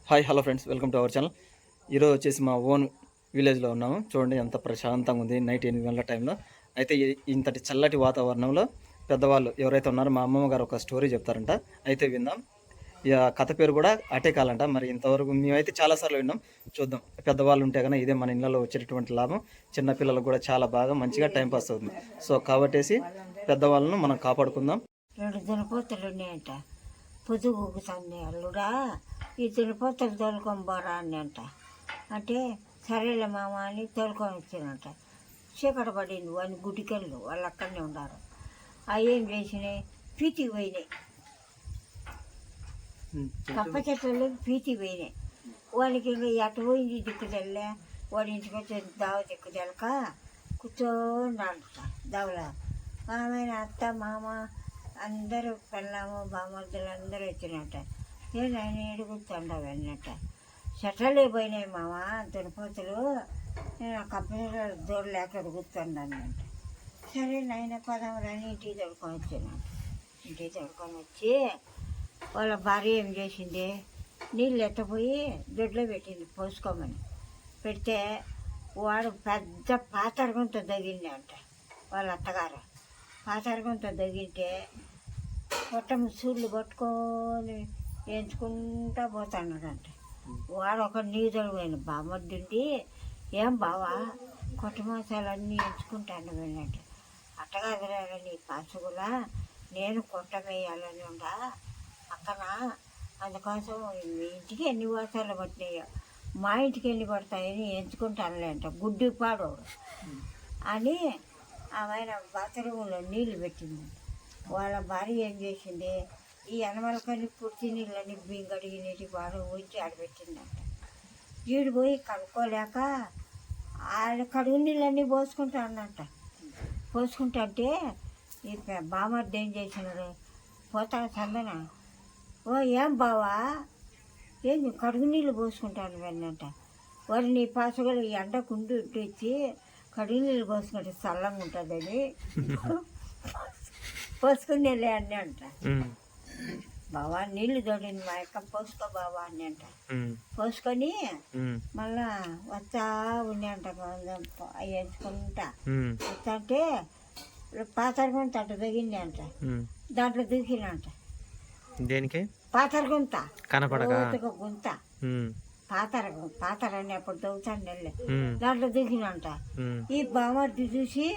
Hi hello friends, welcome to our channel. ఈరోజు వచ్చేసి మా ఓన్ విలేజ్లో ఉన్నాము. చూడండి ఎంత ప్రశాంతంగా ఉంది నైట్ 8 గంటల టైంలో. అయితే ఇంతటి చల్లటి వాతావరణంలో పెద్దవాళ్ళు ఎవరైతే ఉన్నారో మా అమ్మమ్మ గారు ఒక స్టోరీ చెప్తారంట. అయితే విందాం. ఇక కథ పేరు కూడా అటేకాలంట. మరి ఇంతవరకు మేమైతే చాలాసార్లు విన్నాం. చూద్దాం, పెద్దవాళ్ళు ఉంటే కనుక ఇదే మన ఇళ్ళలో వచ్చేటటువంటి లాభం. చిన్నపిల్లలకు కూడా చాలా బాగా మంచిగా టైంపాస్ అవుతుంది. సో కాబట్టేసి పెద్దవాళ్ళను మనం కాపాడుకుందాం. 2 దున్నపోతులు ఉన్నాయంట. పొద్దుగూకుతుంది అల్లుడా, ఈ దున్నపోతులు తోలుకొని పోరా అని అంట. అంటే సరేలే మామ అని తోలుకొని వచ్చినంట. చీకటి పడింది, వాని గుడికెళ్ళు వాళ్ళు అక్కడనే ఉన్నారు. అవి ఏం చేసినాయి, పీతికి పోయినాయి. కప్ప చెట్లు పీతికి పోయినాయి. వానికి ఇంకా ఎటు పోయింది దిక్కు తెల్లే. వాడి ఇంటికి వచ్చి దావ దిక్కు తెలక కూర్చోండంట దావలా. ఆమె అత్త మామ అందరూ పెళ్ళాము బామర్దులు అందరూ వచ్చినట్ట. నేను ఆయన ఏడుగుతుండవు అన్నట్ట. చెట్లే పోయినాయి మామ దున్నపోతులు, నేను ఆ కంపెనీలో దూరం లేక కూర్చుండానంట. సరే నాయన పదములని ఇంటికి తడుకొని వచ్చినట్టు. ఇంటికి తడుకొని వచ్చి వాళ్ళ భార్య ఏం చేసింది, నీళ్ళు ఎత్తపోయి దొడ్లో పెట్టింది పోసుకోమని. పెడితే వాడు పెద్ద పాతరగంతో తగింది అంట. వాళ్ళ అత్తగారు పాతరగంతో తగిలితే పొట్ట సూళ్ళు పట్టుకొని ఎంచుకుంటా పోతాన్నాడంట. వాడు ఒక నీదడు పోయిన బామర్దుండి, ఏం బావా కొట్ట మాసాలన్నీ ఎంచుకుంటాను వెళ్ళినట్టు. అట్టగాదురా నీ పాసుగులా, నేను కొట్ట వేయాలని ఉండా పక్కన, అందుకోసం మీ ఇంటికి ఎన్ని వాసాలు పట్టినాయో మా ఇంటికి ఎన్ని పడతాయని ఎంచుకుంటానులేంట. గుడ్డి పాడోడు అని ఆమె బాత్రూంలో నీళ్ళు పెట్టింది. వాళ్ళ భార్య ఏం చేసింది, ఈ అనమలకని పుట్టి నీళ్ళని బింగడిగి నీటి బాగా ఉంచి ఆడబెట్టిందంట. వీడు పోయి కడుక్కోలేక ఆడ కడుగు నీళ్ళన్నీ పోసుకుంటానంట. పోసుకుంటే ఈ బామర్ది ఏం చేసినాడు, పోతా చందన, ఓ ఏం బావా ఏంది కడుగు నీళ్ళు పోసుకుంటాను వెళ్ళంట. వారు నీ పాసగలు ఈ ఎండకుండి వచ్చి కడుగు నీళ్ళు పోసుకుంటే చల్లంగా ఉంటుందని పోసుకునేలే అని అంట. బావా నీళ్ళు తోడింది మా యొక్క పోసుకో బావా అని అంట. పోసుకొని మళ్ళా వస్తా ఉన్నాయంట. వేసుకుంటా వస్తా అంటే పాతరగుంత అట్ట తగింది అంట. దాంట్లో దూకినంట. దేనికి పాతరగుంత కనపడక గుంత పాతర అనేప్పుడు తవ్వుతాను వెళ్ళి దాంట్లో దిగినంట. ఈ బామర్ది చూసి,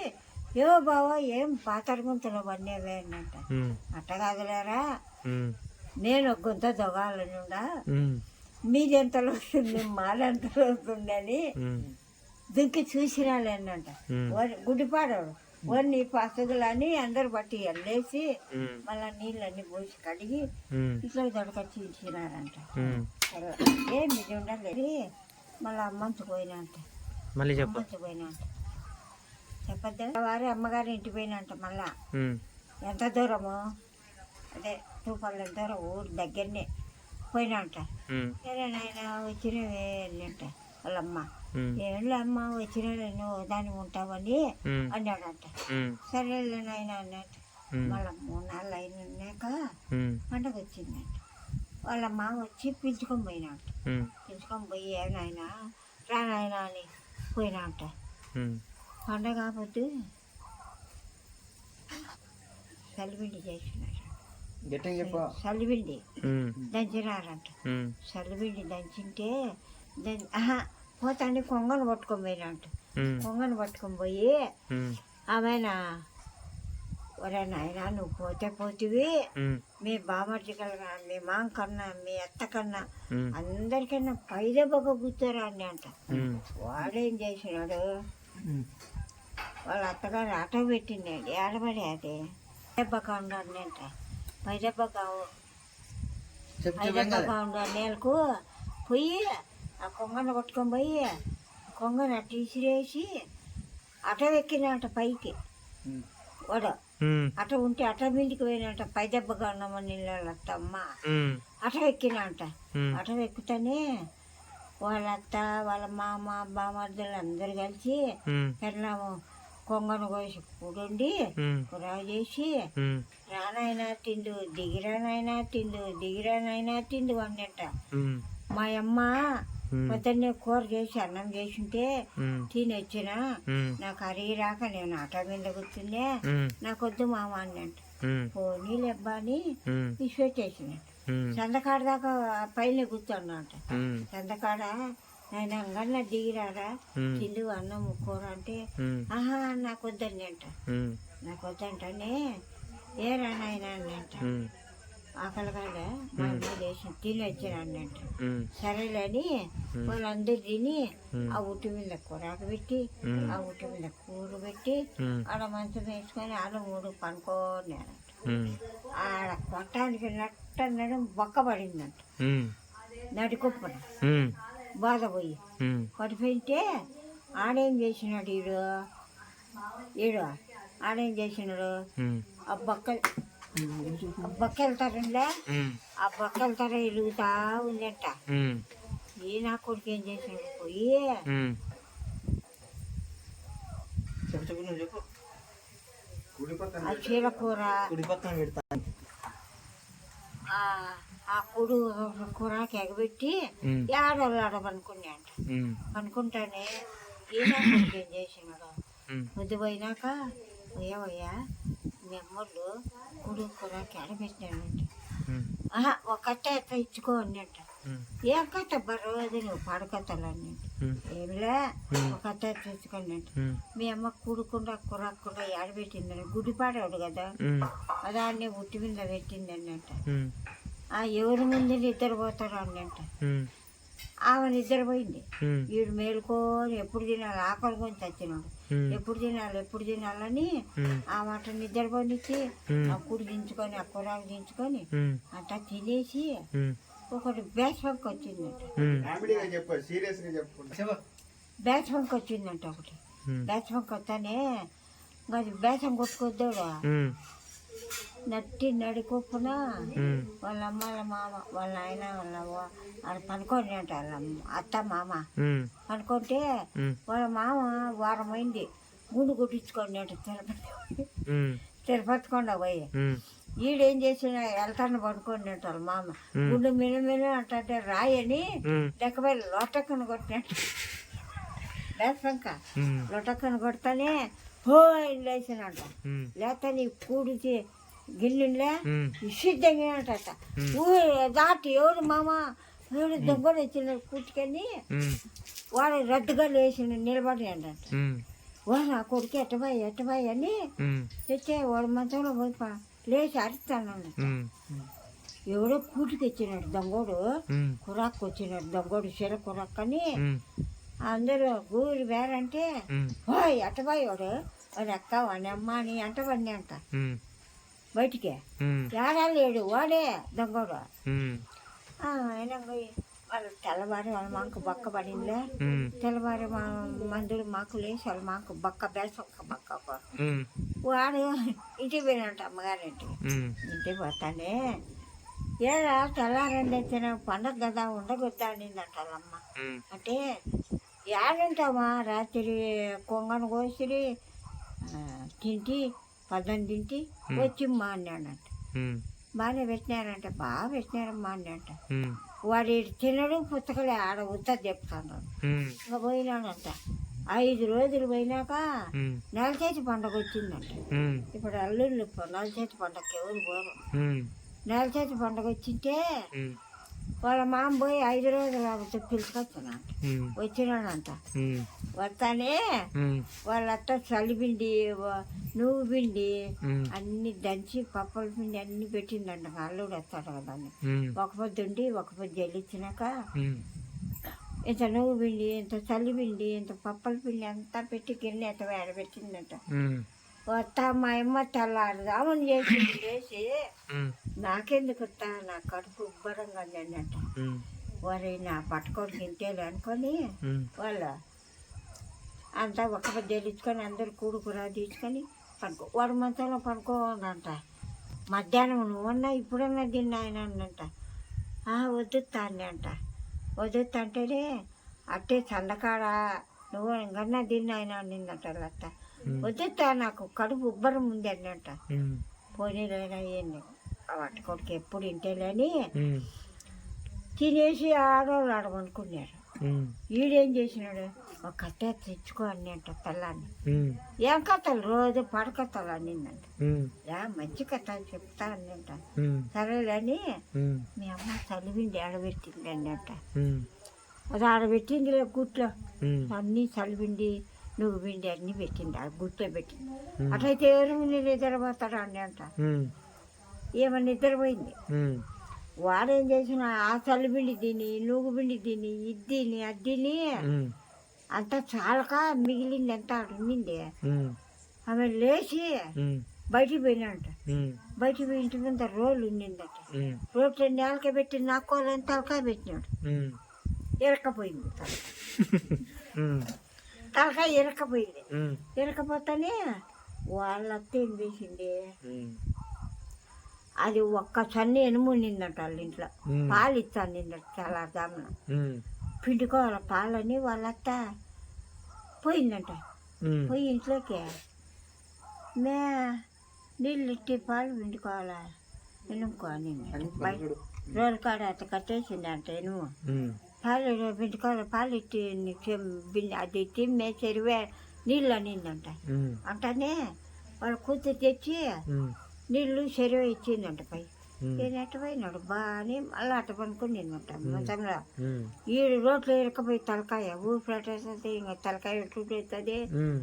ఏ బావా ఏం పాతరగుంతలో పడినవే అన్నంట. అట్టగాదులేరా, నేను ఒక గుంత దొగాలని ఉండా, మీదెంతలో వస్తుంది మాదెంతలో వస్తుంది అని దుంకి చూసిరాలి అన్నంట. గుడిపాడాడు వాడిని పసుగులని అందరు బట్టి వెళ్ళేసి మళ్ళా నీళ్ళన్నీ పోసి కడిగి ఇట్లా దొడకొచ్చి ఇచ్చినారంట. ఏం ఇది ఉండలేదు. మళ్ళీ అమ్మంచు పోయినంట. అమ్మంచు పోయినంట చెప్పద్దా. వారి అమ్మగారి ఇంటి పోయినంట. మళ్ళా ఎంత దూరము, అదే 2 పళ్ళ దూరం, ఊరు దగ్గరనే పోయినంట. సరే నాయన వచ్చినవే వెళ్ళంట. వాళ్ళమ్మ, ఏళ్ళు అమ్మ వచ్చిన నువ్వు దాన్ని ఉంటావని అన్నాడంట. సరేలే నాయన అన్నట్టు. మళ్ళీ 3 నాళ్ళు అయినాక పండగ వచ్చిందంట. వాళ్ళ మామ వచ్చి పిలుచుకొని పోయినంట. పిలుచుకొని పోయి ఏనాయన రానాయన అని పోయినంట. పండగ కాకపోతే సలిపిండి చేసినారు. సలిపిండి దంచినారంట. సలిపిండి దంచింటే పోతాండి కొంగను పట్టుకొని పోయినంట. కొంగను పట్టుకొని పోయి ఆమెన, ఒరే నాయన నువ్వు పోతే పోతివి, మీ బామర్ది కన్నా, మీ మామ కన్నా, మీ అత్త కన్నా అందరికన్నా పైదెబ్బగా కూర్చోరా అని అంట. వాడేం చేసినాడు, వాళ్ళ అత్తగారు ఆటో పెట్టిండండి. ఆడబడి అది దెబ్బగా ఉండండి అంట. పైదెబ్బగా ఉండు నేలకు పోయి ఆ కొంగను పట్టుకొని పోయి కొంగను అట్ట ఇసిరేసి అట ఎక్కినంట పైకి. వాడు అట ఉంటే అట మీదికి పోయినంట. పై దెబ్బగా ఉన్నామని అమ్మ అట ఎక్కినంట. అట ఎక్కుతానే వాళ్ళ అత్త, వాళ్ళ మామ, బామర్దులు అందరు కలిసి పెళ్ళాము కొంగను కోసి కూడుండి కూర చేసి, రానైనా తిండు దిగిరానైనా తిండు దిగిరానైనా తిండు అన్నట్ట. మా అమ్మ పొద్దున్నే కూర చేసి అన్నం చేసింటే తిని వచ్చిన నాకు అరిగి రాక నేను ఆట మీద కూర్చుండే నాకు వద్దు మామ అన్నట్టు పోనీలు అబ్బా అని విసిపెట్టేసినట్టు చందకాడ దాకా పైన కూర్చున్నట్ట చందకాడ ఆయన అంగన్న దిగిరారా తిండు అన్నం కూర అంటే ఆహా నాకు వద్దండి అంట నాకు వద్దంటనే ఏరా నాయన అన్నంట ఆకలి కాడ మా అమ్మ చేసి తిని వచ్చినాన్నంట సరేలేని వాళ్ళందరూ తిని ఆ ఉట్టి మీద కూరాకు పెట్టి ఆ ఉట్టి మీద కూర పెట్టి ఆడ మంచం వేసుకొని ఆడ 3 పనుకోన్నారంట ఆడ కొట్టానికి నట్టన్నడం బొక్క పడిందంట నడికొప్పన బాధ పోయి పడిపోయింటే ఆడేం చేసినాడు ఈడు ఆడేం చేసినాడు ఆ బొక్కెళ్తారండే ఆ బొక్కెళ్తార ఇరుగుతా ఉందంట ఈ నా కొడుకు ఏం చేసినాడు పోయి ఆ చీరకూర ఆ కుడు కూరకి ఎగబెట్టి ఏడోళ్ళు పనుకున్నా అంట పనుకుంటానే ఈ నా కొడుకు ఏం చేసినాడు ముద్దు పోయినాక ఏవయ్యా మీ అమ్మోళ్ళు కుడు కూరకి ఎడబెట్టినాడంట ఒక కట్ట ఎట్లా ఇచ్చుకో అన్నట్ట ఏం కట్ట బరోజు నువ్వు పడకత్తలు అన్నట్టు ఏంలే ఒక కట్ట ఎట్లా ఇచ్చుకోండి మీ అమ్మ కూడుకుండా కూరకుండా ఎడబెట్టిందని గుడిపాడాడు కదా అదాన్ని ఉట్టి మీద పెట్టింది అన్నట్ట ఎవరి ముందు నిద్రపోతాడు అన్నట్ట ఆమె నిద్రపోయింది వీడు మేలుకొని ఎప్పుడు తినాలి ఆకలి కొని చచ్చినాడు ఎప్పుడు తినాలని ఆ మాట నిద్రపోనిచ్చి ఆ కుడి దించుకొని ఆ కూరాకు దించుకొని అంతా తినేసి ఒకటి బ్యాచ్ బంక్ వచ్చిందంట బ్యాచ్ బంక్ వచ్చిందంట ఒకటి బ్యాచ్ బంక్ వస్తానే అది బేసం కొట్టుకొద్దాడు నట్టి నడికొప్పున వాళ్ళ అమ్మ వాళ్ళ మామ వాళ్ళ ఆయన వాళ్ళ పనుకోండి అంట వాళ్ళ అత్త మామ అనుకుంటే వాళ్ళ మామ వారం అయింది గుండు కొట్టించుకోండి అంట తిరుపతి కొండ పోయి ఈడేం చేసిన వెళ్తాను పడుకోండి అంట వాళ్ళ మామ గుండు మినమిన అంటే రాయని లెక్కపై లొటక్కను కొట్టినట్టు లేక లొటక్కను కొడతానే హో లేచినంట లేక నీ కూడిచి గిన్నెలే సిద్ధంగా అంట దాటి ఎవరు మామ ఎవరు దొంగడు వచ్చిన కూర్చుకొని వాడు రద్దుగా లేచిన నిలబడి అంట వాడు ఆ కొడుకు ఎట్టబాయి అని తెచ్చే వాడు మంచంలో పోయి లేచి అరుస్తాను ఎవడో కూటికి వచ్చినాడు దొంగోడు కురాకు వచ్చినాడు దొంగోడు చెర కురాక్కని అందరూ ఊరి వేరంటే ఓయ్ అట్టబాయి వాడు అక్క వాడి అమ్మ అని అంటవాడిని అంట బయటికి ఏడాలేడు వాడే దొంగోడు అయినా వాళ్ళు తెల్లవారి వాళ్ళ మాకు బొక్క పడిందిలే తెల్లవారి మందులు మాకు లేచి వాళ్ళ మాకు బొక్క బెసొక్క బొక్క వాడు ఇంటికి పోయినట్టు అమ్మగారింటికి ఇంటికి పోతానే ఏడా తెల్లారండి వచ్చిన పండగ కదా ఉండగొద్దా అనిందంట వాళ్ళమ్మ అంటే ఏడంటామా రాత్రి కొంగను కోసిరి తింటి పద్దం తింటి వచ్చిమ్మా అన్నాడంట బాగానే పెట్టినారంట బాగా పెట్టినారమ్మా అన్నంట వాడు తినడు పుస్తకలే ఆడ ఉత్తది చెప్తాడు ఇంకా పోయినాడంట 5 రోజులు పోయినాక నెలచేతి పండగ వచ్చిందంట ఇప్పుడు అల్లుళ్ళు నెలచేతి పండగకి ఎవరు పోరు నెలచేతి పండగ వచ్చింటే వాళ్ళ మామ పోయి 5 రోజులు పిలుచుకొచ్చానంట వచ్చినాడంట వస్తానే వాళ్ళంతా చలిపిండి నువ్వు పిండి అన్ని దంచి పప్పల పిండి అన్ని పెట్టిందంట అల్లుడు వస్తాడు కదా ఒక పొద్దు ఉండి ఒక పొద్దు జల్లిచ్చినాక ఇంత నువ్వు పిండి ఇంత చల్లి పిండి ఇంత పప్పల పిండి అంతా పెట్టి గిన్నె ఎట్ట ఆడబెట్టిందంట వస్తా మా అమ్మ తెల్లారుదామని చేసి నాకెందుకు వస్తా నా కడుపు ఉబ్బరంగా అంట వారి నా పట్టుకొని తింటేలే అనుకొని వాళ్ళు అంతా ఒక పొద్దు జల్లించుకొని అందరు కూడుకురా తీసుకొని వాడు మంచంలో పడుకోనంట మధ్యాహ్నం నువ్వన్నా ఇప్పుడన్నా తిన్నా ఆయన అన్నంట వద్దుతా అంట వద్దుతా అంటేనే అట్టే చందకాడ నువ్వు ఇంకన్నా తిన్నా ఆయన అన్నిందంట వాళ్ళత్త వద్దుతా నాకు కడుపు ఉబ్బరం ఉంది అన్నంట పోనీలైనా ఏంది పట్టుకోడికి ఎప్పుడు ఇంటేలేని తినేసి ఆడవాళ్ళు ఆడమనుకున్నాడు. ఉమ్, ఈడేం చేసినాడు, ఒక కట్టె తెచ్చుకో అన్నంట పిల్లాన్ని. ఉమ్, ఏం కథలు రోజు పడకథలు అన్నిందంట. ఉమ్, మంచి కథ చెప్తా అన్నంట. ఉమ్, సరేలేని ఉమ్, మీ అమ్మ చలివిండి ఆడబెట్టింది అన్నట్ట. ఉమ్, అది ఆడబెట్టిందిలే గుట్లో ఉమ్, అన్నీ చలివిండి నువ్వు పిండి అన్నీ పెట్టింది ఆ గుట్లో పెట్టింది. అట్లయితే ఎవరు నిద్రపోతాడు అన్నంట. ఉమ్, ఏమన్నా నిద్రపోయింది. ఉమ్, వాడేం చేసిన ఆ చలిపిండి తిని నువ్వు పిండి తిని ఇది తిని అది తిని ఉమ్, అంతా చాలక మిగిలింది ఎంత ఉండింది. ఉమ్, ఆమె లేచి ఉమ్, బయటికి పోయినంట. ఉమ్, బయటికి పోయి ఇంటి ముందర రోలు ఉండిందట. ఉమ్, రోడ్లో నేలక పెట్టి నాకోలని తలకాయ పెట్టినాడు. ఉమ్, ఇరక్కపోయింది ఉమ్, తలకాయ ఇరక్కపోయింది. ఉమ్, ఇరకపోతేనే వాళ్ళ అత్త ఏం చేసింది, ఉమ్, అది ఒక్క సన్ని ఎనుము ఉండిందట వాళ్ళ ఇంట్లో. ఉమ్, పాలు ఇస్తాను నిందట చాలా దామున ఉమ్, పిండుకోవాలి పాలని వాళ్ళత్త పోయిందంట. ఉమ్, పోయి ఇంట్లోకి మే నీళ్ళు ఇట్టి పాలు పిండుకోవాలా ఎనుకో అని రోడ్డు కాడ అట్ట కట్టేసింది అంట ఎనుము. ఉమ్, పాలు పిండుకోవాలి పాలు ఇట్టి అది ఇట్టి మే చెరువే నీళ్ళు అనిందంట. ఉమ్, అంటనే వాళ్ళ కూతురు తెచ్చి ఉమ్, నీళ్ళు చెరువు ఇచ్చిందంట. పై ఉమ్, ఈయన ఎట్ట పోయినాడు బాగానే మళ్ళీ అట్ట పనుకునిందంట మొత్తంలో. ఉమ్, ఈడు రోడ్లో ఇరకపోయి తలకాయ ఊరు పెట్టేస్తుంది. ఇంకా తలకాయ ఎట్లుంటుంది ఉమ్,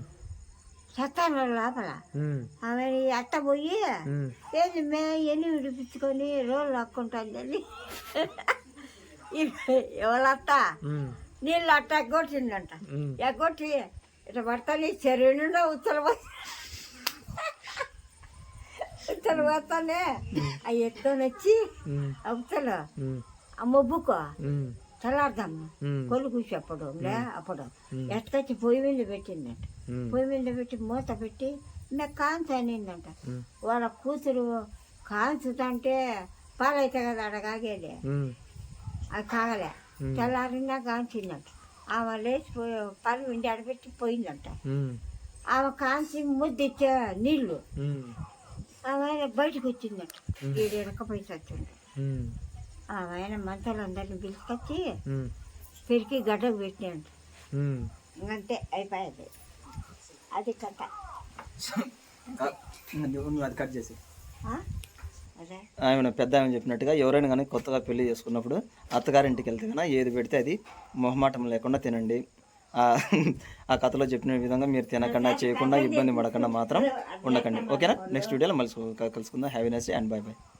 సత్తాను లోపల. ఉమ్, ఆమె అట్ట పోయి ఉమ్, ఏంది మే ఎన్ని విడిపించుకొని రోడ్లు లాక్కుంటుంది ఎవరత్త ఉమ్, నీళ్ళు అట్ట ఎగ్గొట్టిందంట. ఉమ్, ఎగ్గొట్టి ఇట్లా పడతానే చెరువు నుండి ఉత్తర ఉత్తర పోతానే ఆ ఎత్తుకొని వచ్చి ఉమ్, అవతల ఉమ్, ఆ మొబ్బుకో ఉమ్, చల్లారుదాము ఉమ్, కొలుగు చెప్పడు అప్పుడు ఉమ్, ఎత్తకొచ్చి పొయ్యి మీద పెట్టిందంట. ఉమ్, పొయ్యి మీద పెట్టి మూత పెట్టి నాకు కాంచు అనిందంట. ఉమ్, వాళ్ళ కూతురు కాంచుతంటే పాలైతే కదా ఆడ కాగేది, ఉమ్, అది కాగలే. ఉమ్, తెల్లారిందా కాంచిందంట. ఆమె లేచిపోయి పాలు విండి ఆడబెట్టి పోయిందంట. ఉమ్, ఆమె కాంచి ముద్దిచ్చే నీళ్ళు ఉమ్, ఆమె బయటకు వచ్చిందంట. ఈడు ఇరకపోయి వచ్చింది. ఉమ్, ఆమె మంచాలందరినీ పిలుచుకొచ్చి ఉమ్, పెరికి గడ్డకు పెట్టినంట. ఉమ్, ఇంకంతే అయిపోయింది అది కథ. నువ్వు అది కట్ చేసి ఆ? అదే ఆమె పెద్ద ఆమె చెప్పినట్టుగా ఎవరైనా కానీ కొత్తగా పెళ్లి చేసుకున్నప్పుడు అత్తగారింటికి వెళ్తే కన్నా ఏది పెడితే అది మొహమాటం లేకుండా తినండి. ఆ కథలో చెప్పిన విధంగా మీరు తినకుండా చేయకుండా ఇబ్బంది పడకుండా మాత్రం ఉండకండి. ఓకేనా? నెక్స్ట్ వీడియోలో మళ్ళీ కలుసుకుందాం. Have a nice day and by by.